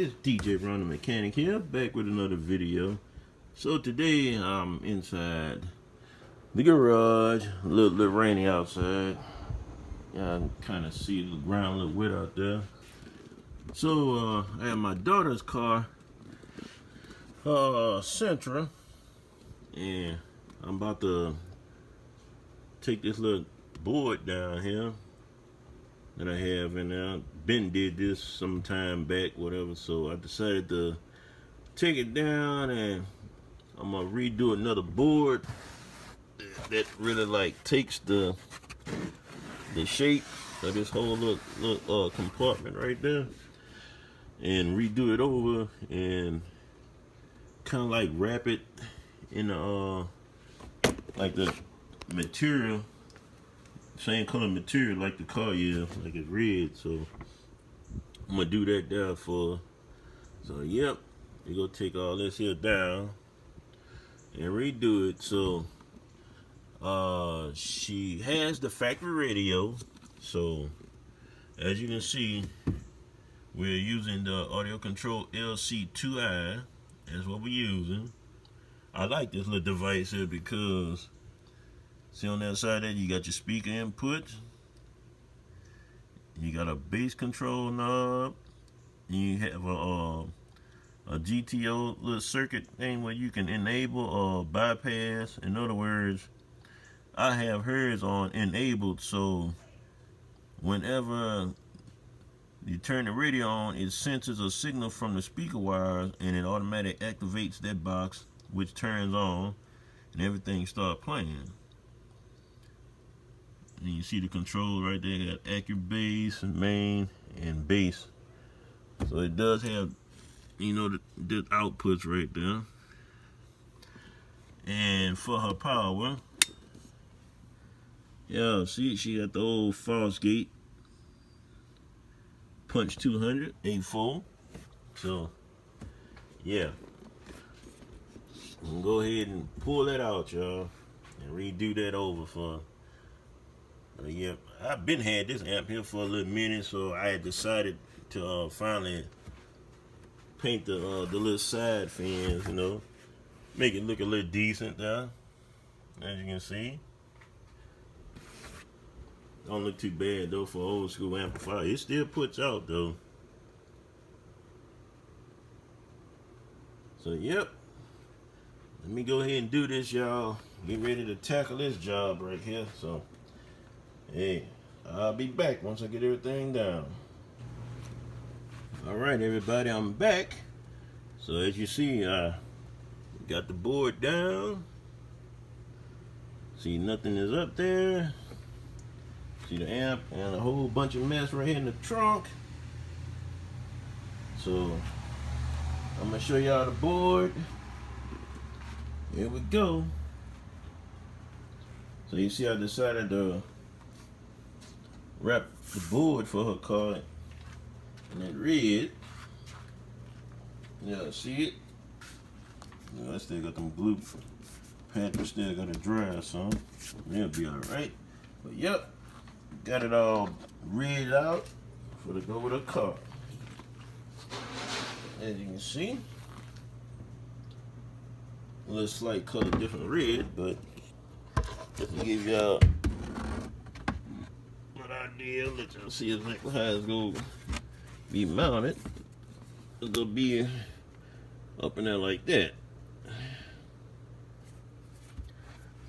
it's DJ Ron the Mechanic here, back with another video. So today I'm inside the garage, a little rainy outside. Yeah, I kind of see the ground a little wet out there. So I have my daughter's car, Sentra, and I'm about to take this little board down here that I have in there. Ben did this some time back, whatever, so I decided to take it down and I'm gonna redo another board that really like takes the shape of this whole little compartment right there and redo it over and kind of like wrap it in the like the material, same color material like the car is, like it's red. So I'm gonna do that there for. So yep, we're gonna take all this here down and redo it. So she has the factory radio. So as you can see, we're using the AudioControl Lc2i. That's what we're using. I like this little device here because see on that side there you got your speaker input, you got a bass control knob, and you have a GTO little circuit thing where you can enable or bypass. In other words, I have hers on enabled, so whenever you turn the radio on, it senses a signal from the speaker wires and it automatically activates that box, which turns on and everything starts playing. And you see the controls right there, got accurate bass, main, and bass. So it does have, you know, the outputs right there. And for her power, yeah, see, she got the old Fosgate Punch 200 A4. So yeah, I'm gonna go ahead and pull that out, y'all, and redo that over for. Yeah, I've been had this amp here for a little minute, so I had decided to finally paint the little side fins, you know, make it look a little decent there. As you can see, don't look too bad though for old school amplifier. It still puts out though. So yep, let me go ahead and do this, y'all. Get ready to tackle this job right here. So hey, I'll be back once I get everything down. Alright everybody, I'm back. So as you see, I got the board down. See, nothing is up there. See the amp and a whole bunch of mess right here in the trunk. So I'm gonna show y'all the board. Here we go. So you see I decided to wrap the board for her car in that red. Yeah, see it? Yeah, I still got them glue pads, still gotta dry some. It'll be alright. But yep, got it all red out for to go with her car. As you can see, a little slight color different red, but just to give y'all idea, let y'all see exactly how it's going to be mounted. It's going to be up in there like that.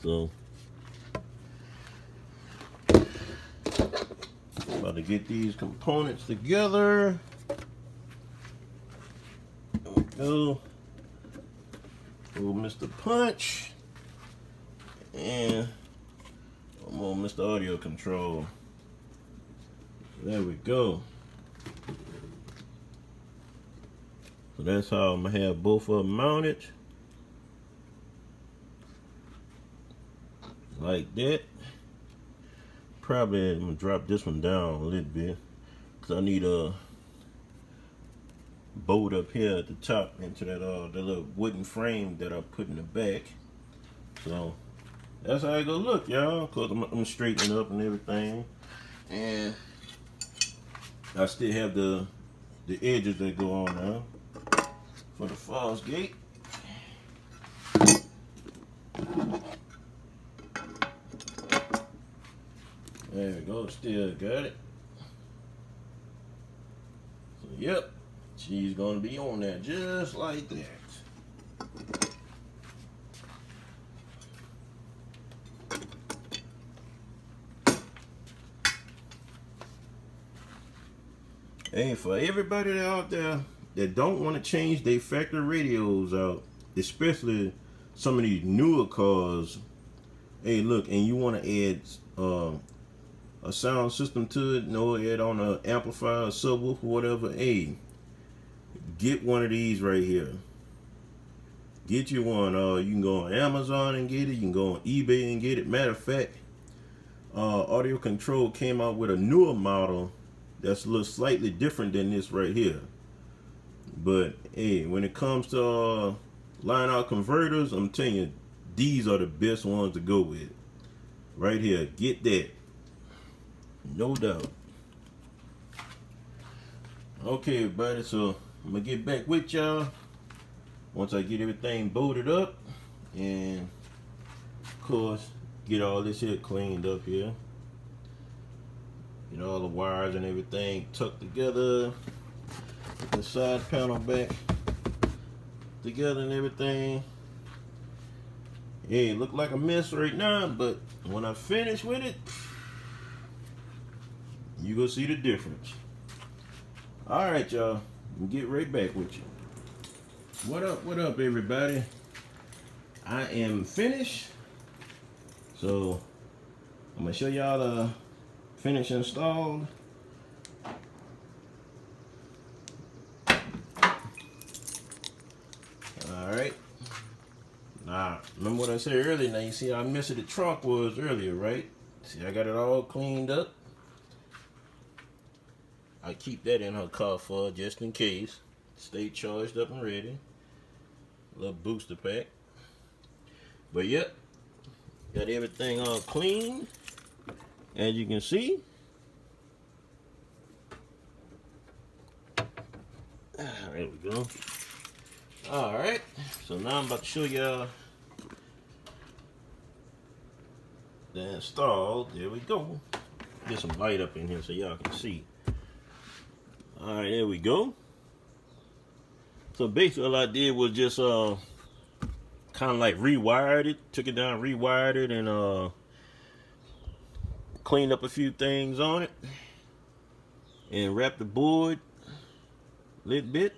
So about to get these components together. There we go. Little Mr. Punch and I'm on Mr. Audio Control. There we go. So that's how I'm gonna have both of them mounted. Like that. Probably I'm gonna drop this one down a little bit because I need a bolt up here at the top into that the little wooden frame that I put in the back. So that's how it gonna look, y'all, because I'm straightening up and everything. And I still have the the edges that go on now for the Fosgate. There we go, still got it. So yep, she's gonna be on there just like that. Hey, for everybody out there that don't want to change their factory radios out, especially some of these newer cars, hey look, and you want to add a sound system to it, add on an amplifier, a subwoofer, whatever, hey, get one of these right here. Get you one. You can go on Amazon and get it. You can go on eBay and get it. Matter of fact, AudioControl came out with a newer model that's a little slightly different than this right here. But hey, when it comes to line out converters, I'm telling you, these are the best ones to go with. Right here, get that. No doubt. Okay, everybody, so I'm gonna get back with y'all once I get everything bolted up, and of course get all this here cleaned up here. Get all the wires and everything tucked together. Get the side panel back together and everything. Hey, it look like a mess right now, but when I finish with it, you gonna see the difference. All right, y'all, get right back with you. What up, everybody? I am finished, so I'm gonna show y'all the finish installed. All right. Now, remember what I said earlier? Now you see how messy the trunk was earlier, right? See, I got it all cleaned up. I keep that in her car for just in case. Stay charged up and ready. Little booster pack. But yep, got everything all clean, as you can see. There we go. Alright, so now I'm about to show y'all the install. There we go. Get some light up in here so y'all can see. Alright, there we go. So basically all I did was just kind of like rewired it, took it down, rewired it, and cleaned up a few things on it, and wrapped the board a little bit,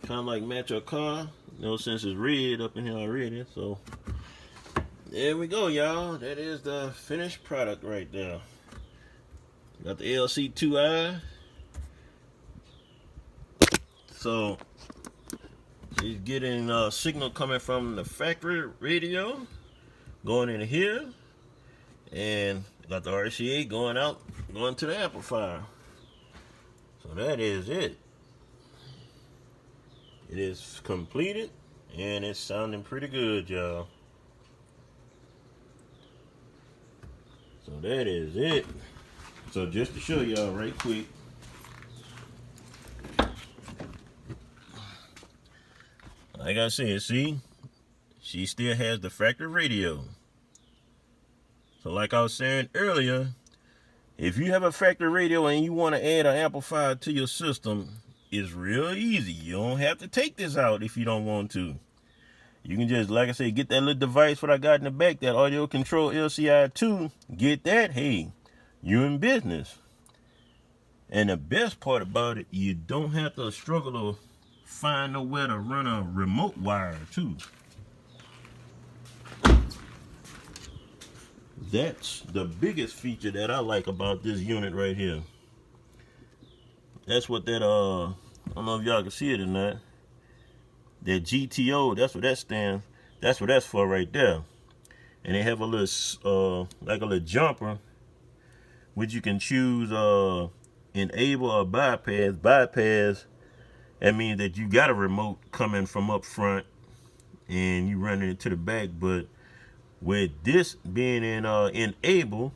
kind of like match our car, since it's red up in here already. So there we go, y'all. That is the finished product right there. Got the Lc2i. So she's getting a signal coming from the factory radio going in here, and got the RCA going out, going to the amplifier. So that is it. It is completed, and it's sounding pretty good, y'all. So that is it. So just to show y'all right quick, like I said, see, she still has the factory radio. So like I was saying earlier, if you have a factory radio and you want to add an amplifier to your system, it's real easy. You don't have to take this out if you don't want to. You can just, like I said, get that little device what I got in the back, that AudioControl Lc2i. Get that, hey, you're in business. And the best part about it, you don't have to struggle to find nowhere to run a remote wire too. That's the biggest feature that I like about this unit right here. That's what that I don't know if y'all can see it or not. That GTO, that's what that stands. That's what that's for right there. And they have a little like a little jumper, which you can choose enable or bypass. Bypass, that means that you got a remote coming from up front and you running it to the back. But with this being in enable,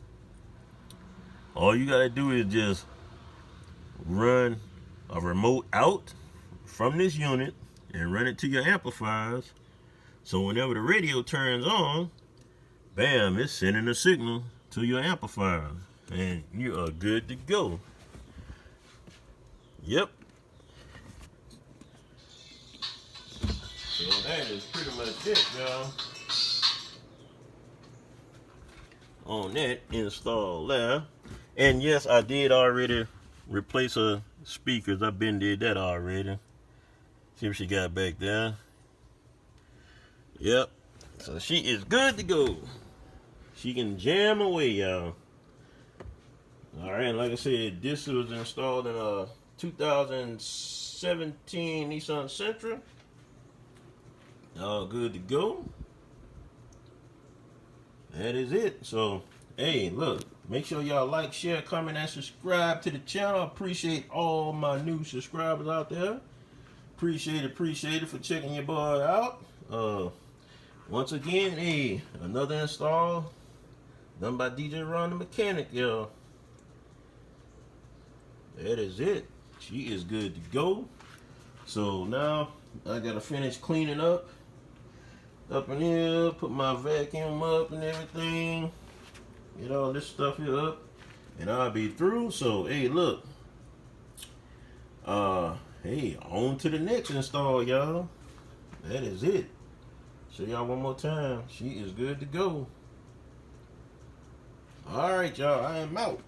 all you gotta do is just run a remote out from this unit and run it to your amplifiers. So whenever the radio turns on, bam, it's sending a signal to your amplifier. And you are good to go. Yep. So that is pretty much it, y'all. On that install there. And yes, I did already replace her speakers. I've been did that already. See what she got back there. Yep. So she is good to go. She can jam away, y'all. Alright, like I said, this was installed in a 2017 Nissan Sentra. All good to go. That is it. So, hey, look, make sure y'all like, share, comment, and subscribe to the channel. I appreciate all my new subscribers out there. Appreciate it for checking your boy out. Once again, hey, another install done by DJ Ron the Mechanic, y'all. That is it. She is good to go. So now I gotta finish cleaning up in here, put my vacuum up and everything, get all this stuff here up, and I'll be through. So hey, look, hey, on to the next install, y'all. That is it. Show y'all one more time. She is good to go. All right, y'all, I am out.